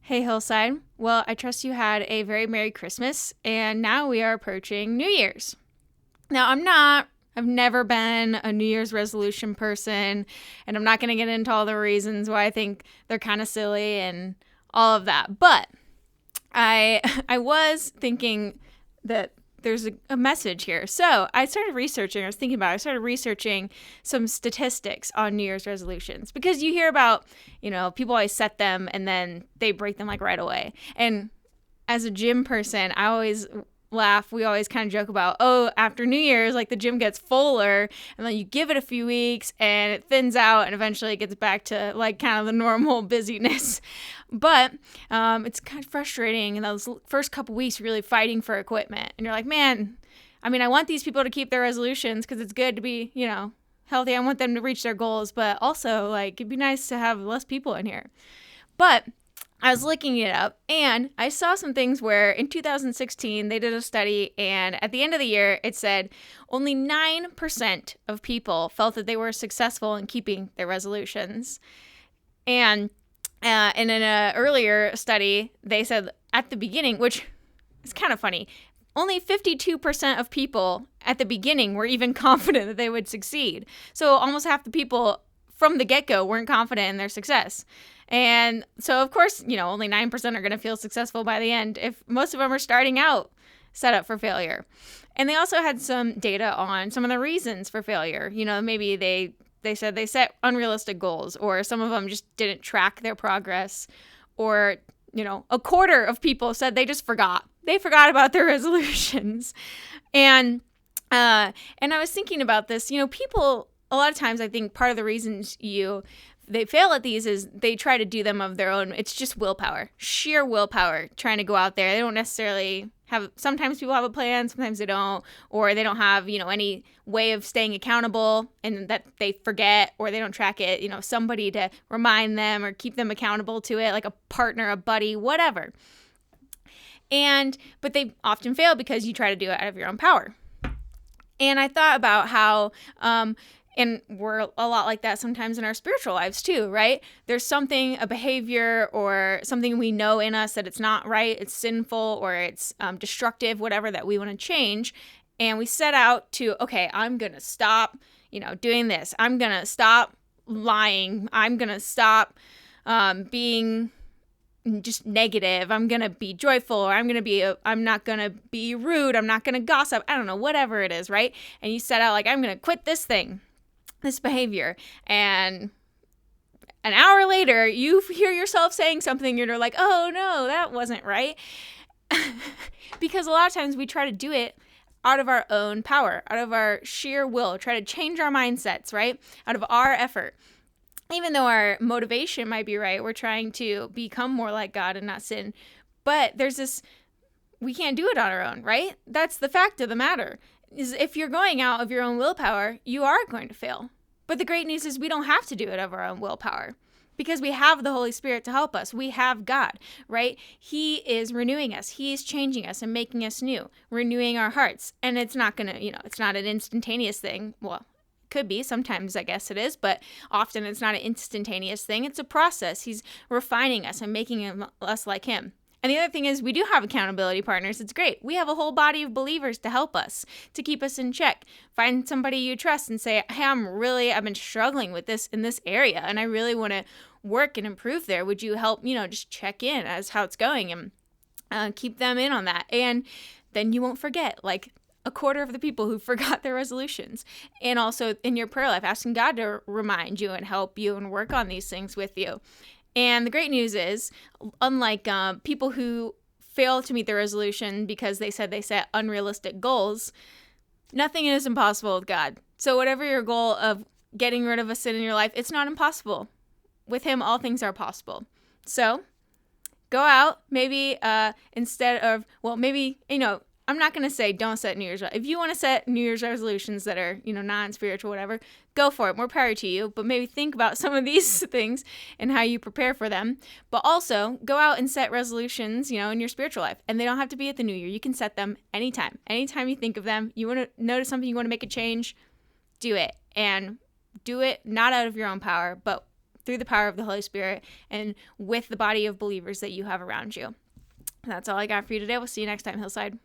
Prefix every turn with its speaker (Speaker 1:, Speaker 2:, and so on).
Speaker 1: Hey, Hillside. Well, I trust you had a very Merry Christmas, and now we are approaching New Year's. Now, I've never been a New Year's resolution person, and I'm not going to get into all the reasons why I think they're kind of silly and all of that. But I was thinking that there's a message here. So I started researching, I started researching some statistics on New Year's resolutions because you hear about, people always set them and then they break them like right away. And as a gym person, I always laugh. We always kind of joke about, after New Year's, like the gym gets fuller and then you give it a few weeks and it thins out and eventually it gets back to like kind of the normal busyness. But it's kind of frustrating in those first couple weeks really fighting for equipment. And you're like, man, I want these people to keep their resolutions because it's good to be, healthy. I want them to reach their goals, but also like it'd be nice to have less people in here. But I was looking it up and I saw some things where in 2016 they did a study and at the end of the year it said only 9% of people felt that they were successful in keeping their resolutions. And in an earlier study they said at the beginning, which is kind of funny, only 52% of people at the beginning were even confident that they would succeed. So almost half the people from the get-go weren't confident in their success. And so, of course, only 9% are going to feel successful by the end if most of them are starting out set up for failure. And they also had some data on some of the reasons for failure. Maybe they said they set unrealistic goals, or some of them just didn't track their progress, or, a quarter of people said they just forgot. They forgot about their resolutions. And I was thinking about this, people, a lot of times I think part of the reasons they fail at these is they try to do them of their own. It's just willpower, sheer willpower, trying to go out there. They don't necessarily sometimes people have a plan, sometimes they don't, or they don't have, any way of staying accountable and that they forget or they don't track it, somebody to remind them or keep them accountable to it, like a partner, a buddy, whatever. But they often fail because you try to do it out of your own power. And I thought about how, and we're a lot like that sometimes in our spiritual lives too, right? There's something, a behavior or something we know in us that it's not right, it's sinful, or it's destructive, whatever, that we want to change. And we set out to, okay, I'm going to stop, doing this. I'm going to stop lying. I'm going to stop being just negative. I'm going to be joyful, or I'm not going to be rude. I'm not going to gossip. I don't know, whatever it is, right? And you set out like, I'm going to quit this thing, this behavior, and an hour later you hear yourself saying something and you're like, oh no, that wasn't right. Because a lot of times we try to do it out of our own power, out of our sheer will, try to change our mindsets, right? Out of our effort. Even though our motivation might be right, we're trying to become more like God and not sin. But there's this, we can't do it on our own, right? That's the fact of the matter. Is if you're going out of your own willpower, you are going to fail. But the great news is we don't have to do it of our own willpower because we have the Holy Spirit to help us. We have God, right? He is renewing us. He is changing us and making us new, renewing our hearts. And it's not going to, it's not an instantaneous thing. Well, it could be. Sometimes I guess it is, but often it's not an instantaneous thing. It's a process. He's refining us and making us like him. And the other thing is we do have accountability partners. It's great. We have a whole body of believers to help us, to keep us in check. Find somebody you trust and say, hey, I've been struggling with this in this area and I really want to work and improve there. Would you help, just check in as how it's going and keep them in on that. And then you won't forget, like a quarter of the people who forgot their resolutions. And also in your prayer life, asking God to remind you and help you and work on these things with you. And the great news is, unlike people who fail to meet their resolution because they said they set unrealistic goals, nothing is impossible with God. So whatever your goal of getting rid of a sin in your life, it's not impossible. With him, all things are possible. So go out, maybe instead of, I'm not going to say don't set New Year's. If you want to set New Year's resolutions that are, non-spiritual, whatever, go for it. More power to you. But maybe think about some of these things and how you prepare for them. But also go out and set resolutions, in your spiritual life. And they don't have to be at the New Year. You can set them anytime. Anytime you think of them, you want to notice something, you want to make a change, do it. And do it not out of your own power, but through the power of the Holy Spirit and with the body of believers that you have around you. That's all I got for you today. We'll see you next time, Hillside.